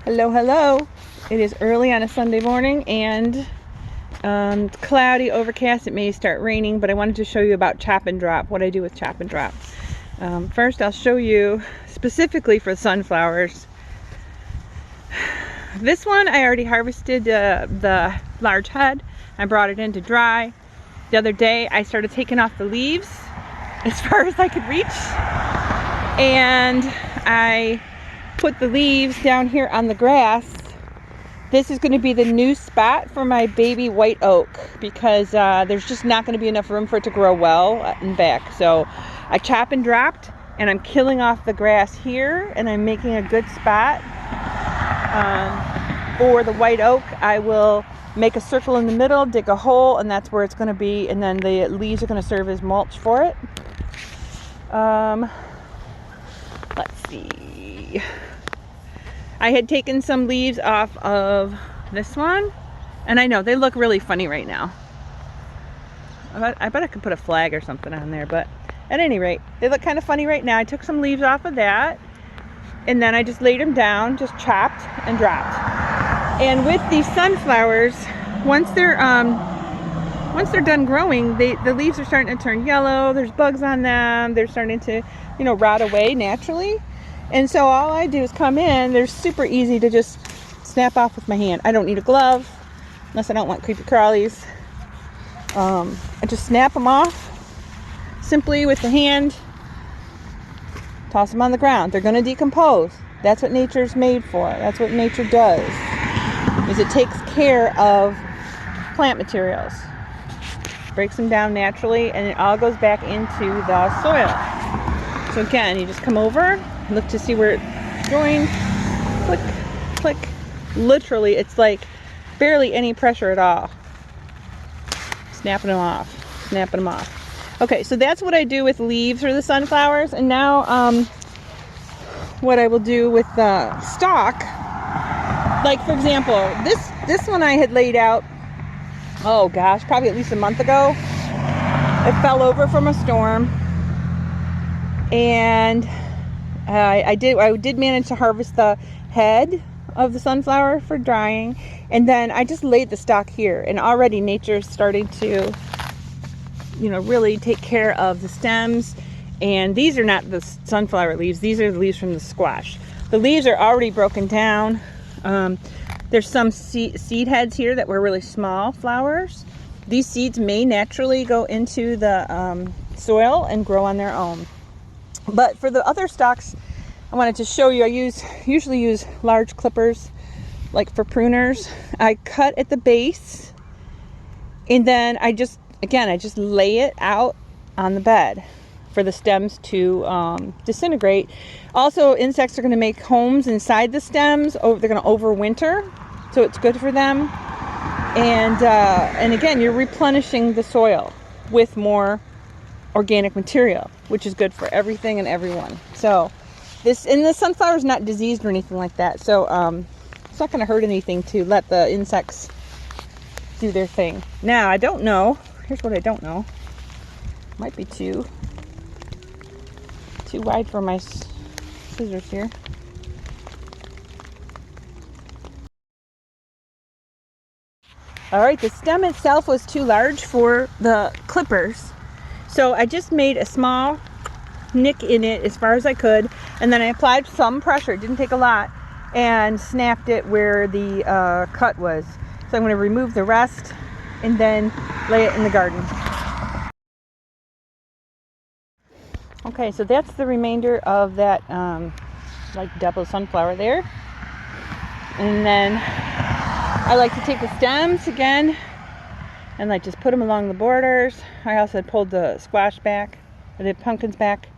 Hello, hello. It is early on a Sunday morning and cloudy, overcast. It may start raining, but I wanted to show you about chop and drop, what I do with chop and drop. First, I'll show you specifically for sunflowers. This one, I already harvested the large head. I brought it in to dry. The other day, I started taking off the leaves as far as I could reach. And I put the leaves down here on the grass. This is going to be the new spot for my baby white oak because there's just not going to be enough room for it to grow well and back. So I chop and dropped, and I'm killing off the grass here, and I'm making a good spot for the white oak. I will make a circle in the middle, dig a hole, and that's where it's going to be, and then the leaves are going to serve as mulch for it. Let's see. I had taken some leaves off of this one, and I know they look really funny right now. I bet I could put a flag or something on there, but at any rate, they look kind of funny right now. I took some leaves off of that, and then I just laid them down, just chopped and dropped. And with these sunflowers, once they're done growing, the leaves are starting to turn yellow. There's bugs on them. They're starting to, rot away naturally. And so all I do is come in. They're super easy to just snap off with my hand. I don't need a glove unless I don't want creepy crawlies. I just snap them off simply with the hand. Toss them on the ground. They're going to decompose. That's what nature's made for. That's what nature does. Is it takes care of plant materials. Breaks them down naturally, and it all goes back into the soil. So again, you just come over, look to see where it joins, click, click. Literally, it's like barely any pressure at all. Snapping them off, snapping them off. Okay, so that's what I do with leaves or the sunflowers. And now what I will do with the stalk, like for example, this one I had laid out, oh gosh, probably at least a month ago. It fell over from a storm, and I did manage to harvest the head of the sunflower for drying, and then I just laid the stalk here, and already nature's starting to really take care of the stems. And these are not the sunflower leaves, these are the leaves from the squash. The leaves are already broken down. There's some seed heads here that were really small flowers. These seeds may naturally go into the soil and grow on their own. But for the other stalks, I wanted to show you, I usually use large clippers, like for pruners. I cut at the base, and then I just lay it out on the bed for the stems to disintegrate. Also, insects are going to make homes inside the stems. They're going to overwinter, so it's good for them. And again, you're replenishing the soil with more organic material, which is good for everything and everyone. So the sunflower is not diseased or anything like that. So it's not going to hurt anything to let the insects do their thing. Now, I don't know. Here's what I don't know. Might be too wide for my scissors here. All right, the stem itself was too large for the clippers, so I just made a small nick in it as far as I could, and then I applied some pressure, it didn't take a lot, and snapped it where the cut was. So I'm going to remove the rest and then lay it in the garden. Okay, so that's the remainder of that like double sunflower there. And then I like to take the stems again and like just put them along the borders. I also had pulled the squash back, or the pumpkins back,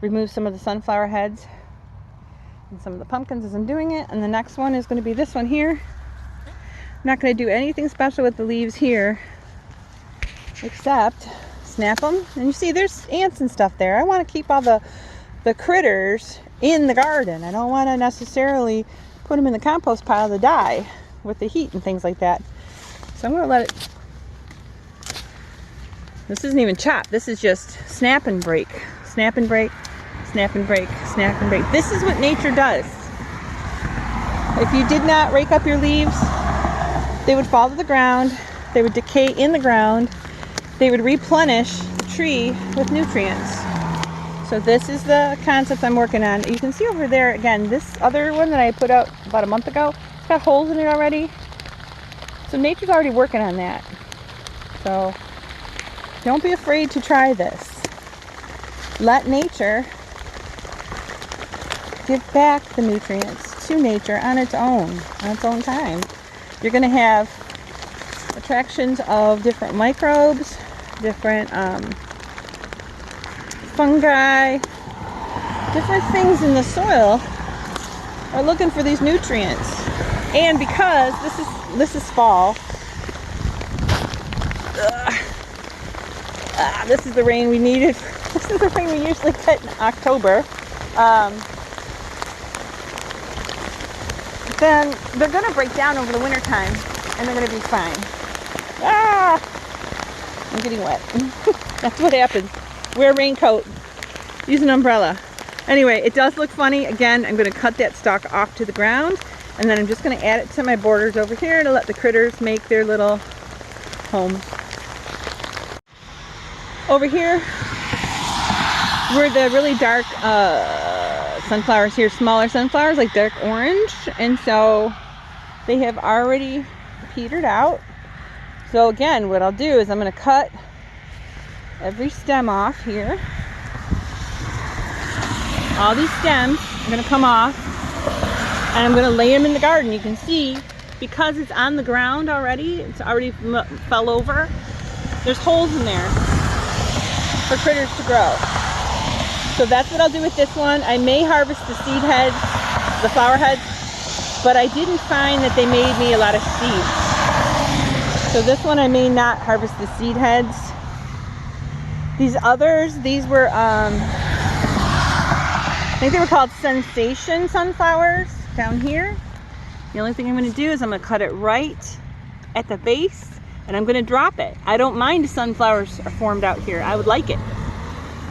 remove some of the sunflower heads and some of the pumpkins as I'm doing it. And the next one is going to be this one here. I'm not going to do anything special with the leaves here except snap them. And you see there's ants and stuff there. I want to keep all the critters in the garden. I don't want to necessarily put them in the compost pile to die with the heat and things like that. So I'm going to let it, this isn't even chop, this is just snap and break, snap and break, snap and break, snap and break. This is what nature does. if you did not rake up your leaves, they would fall to the ground, they would decay in the ground, they would replenish the tree with nutrients. So this is the concept I'm working on. You can see over there, again, this other one that I put out about a month ago, it's got holes in it already. So nature's already working on that. So don't be afraid to try this. Let nature give back the nutrients to nature on its own time. You're going to have attractions of different microbes, different fungi, different things in the soil are looking for these nutrients. And because this is fall, this is the rain we needed. This is the rain we usually get in October. Then they're going to break down over the winter time and they're going to be fine. I'm getting wet. That's what happens. Wear a raincoat. Use an umbrella. Anyway, it does look funny. Again, I'm going to cut that stalk off to the ground, and then I'm just going to add it to my borders over here to let the critters make their little homes. Over here, where the really dark sunflowers here, smaller sunflowers, like dark orange, and so they have already petered out. So again, what I'll do is I'm going to cut every stem off here. All these stems are going to come off, and I'm going to lay them in the garden. You can see, because it's on the ground already, it's already fell over, there's holes in there for critters to grow. So that's what I'll do with this one. I may harvest the seed heads, the flower heads, but I didn't find that they made me a lot of seeds. So this one I may not harvest the seed heads. These others, these were, I think they were called Sensation sunflowers down here. The only thing I'm going to do is I'm going to cut it right at the base, and I'm going to drop it. I don't mind if sunflowers are formed out here. I would like it.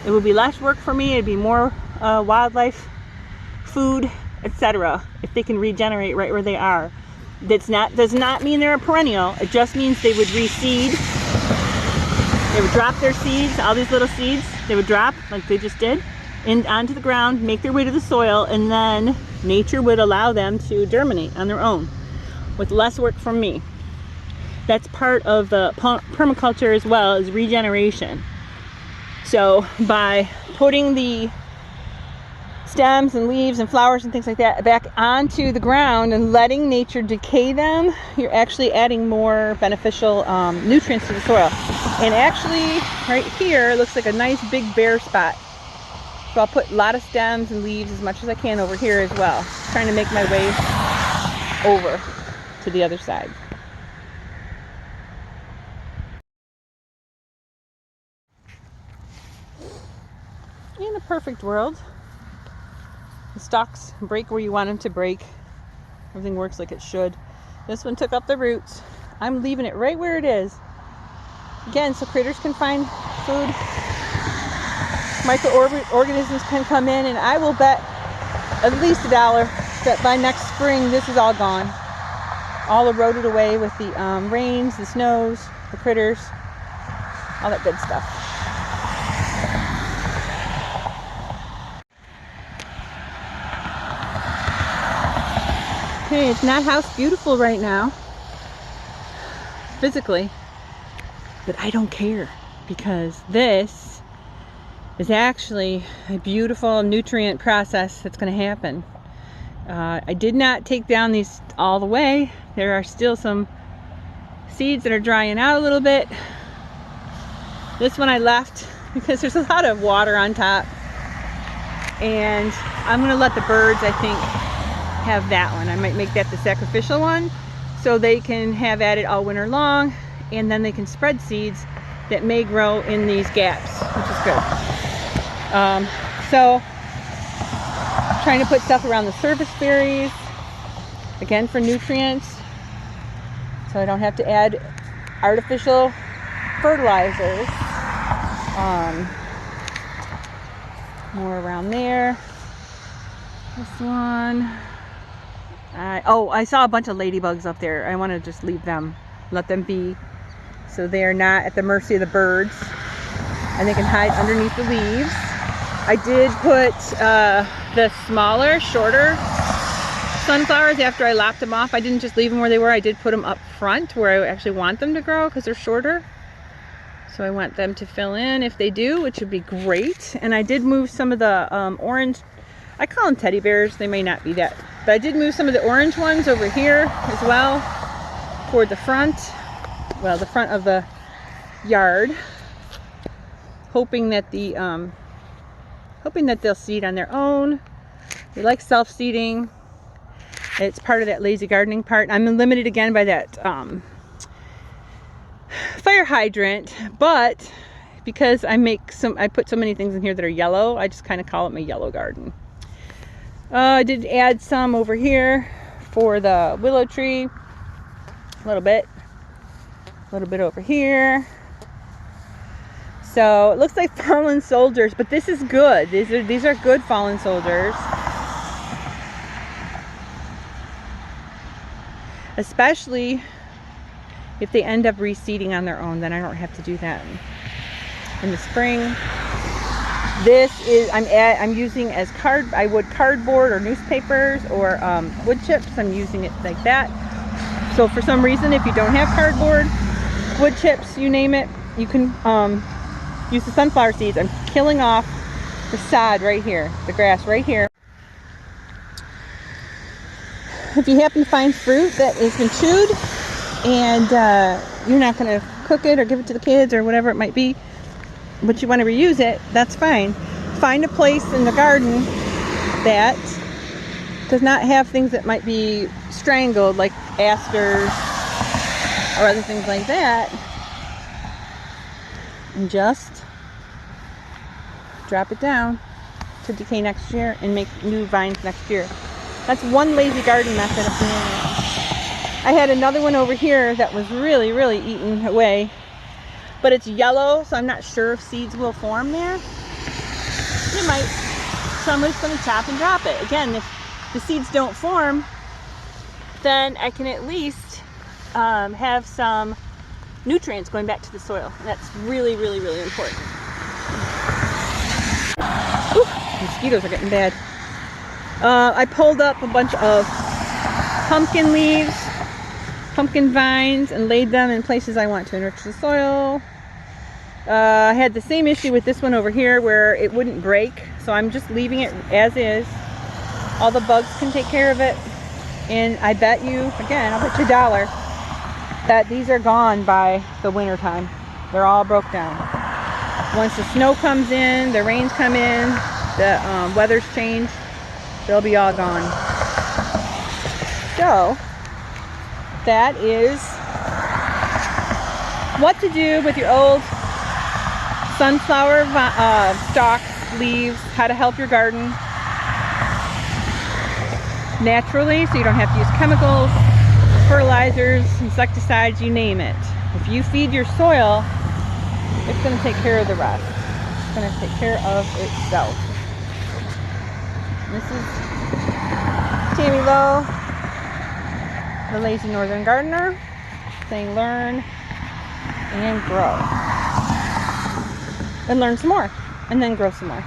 It would be less work for me. It'd be more wildlife, food, etc. if they can regenerate right where they are. Does not mean they're a perennial. It just means they would reseed. They would drop their seeds, all these little seeds, they would drop like they just did, onto the ground, make their way to the soil, and then nature would allow them to germinate on their own with less work from me. That's part of the permaculture as well, as regeneration. So by putting the stems and leaves and flowers and things like that back onto the ground and letting nature decay them, you're actually adding more beneficial nutrients to the soil. And actually right here looks like a nice big bare spot. So I'll put a lot of stems and leaves as much as I can over here as well. Trying to make my way over to the other side. In a perfect world, the stalks break where you want them to break. Everything works like it should. This one took up the roots. I'm leaving it right where it is. Again, so critters can find food. Microorganisms can come in, and I will bet at least $1 that by next spring this is all gone. All eroded away with the rains, the snows, the critters, all that good stuff. Okay, it's not house beautiful right now, physically, but I don't care, because this is actually a beautiful nutrient process that's going to happen. I did not take down these all the way. There are still some seeds that are drying out a little bit. This one I left because there's a lot of water on top, and I'm going to let the birds, I think, have that one. I might make that the sacrificial one so they can have at it all winter long, and then they can spread seeds that may grow in these gaps, which is good. So trying to put stuff around the service berries, again for nutrients, so I don't have to add artificial fertilizers. More around there. This one. I saw a bunch of ladybugs up there. I want to just leave them, let them be, so they are not at the mercy of the birds, and they can hide underneath the leaves. I did put the smaller, shorter sunflowers after I lopped them off. I didn't just leave them where they were. I did put them up front where I actually want them to grow because they're shorter. So I want them to fill in if they do, which would be great. And I did move some of the orange, I call them teddy bears. They may not be that. But I did move some of the orange ones over here as well toward the front. Well, the front of the yard. Hoping that they'll seed on their own. They like self-seeding. It's part of that lazy gardening part. I'm limited again by that fire hydrant, but because I put so many things in here that are yellow, I just kind of call it my yellow garden. I did add some over here for the willow tree, a little bit over here. So it looks like fallen soldiers, but this is good. These are good fallen soldiers. Especially if they end up reseeding on their own, then I don't have to do that in the spring. This is, I'm using as cardboard or newspapers or wood chips. I'm using it like that. So for some reason, if you don't have cardboard, wood chips, you name it, you can use the sunflower seeds. I'm killing off the sod right here, the grass right here. If you happen to find fruit that has been chewed and you're not going to cook it or give it to the kids or whatever it might be, but you want to reuse it, that's fine. Find a place in the garden that does not have things that might be strangled, like asters or other things like that, and just drop it down to decay next year and make new vines next year. That's one lazy garden method of doing it. I had another one over here that was really, really eaten away, but it's yellow, so I'm not sure if seeds will form there. It might. So I'm just going to chop and drop it. Again, if the seeds don't form, then I can at least have some nutrients going back to the soil. And that's really, really, really important. Ooh, mosquitoes are getting bad. I pulled up a bunch of pumpkin leaves, pumpkin vines, and laid them in places I want to enrich the soil. I had the same issue with this one over here where it wouldn't break, so I'm just leaving it as is. All the bugs can take care of it, and I bet you, again, I'll bet you $1 that these are gone by the winter time. They're all broke down. Once the snow comes in, the rains come in, the weather's changed, they'll be all gone. So that is what to do with your old sunflower stalks, leaves, how to help your garden naturally so you don't have to use chemicals, fertilizers, insecticides, you name it. If you feed your soil, it's going to take care of the rest. It's going to take care of itself. This is Tammy Lowe, the Lazy Northern Gardener, saying learn and grow. And learn some more, and then grow some more.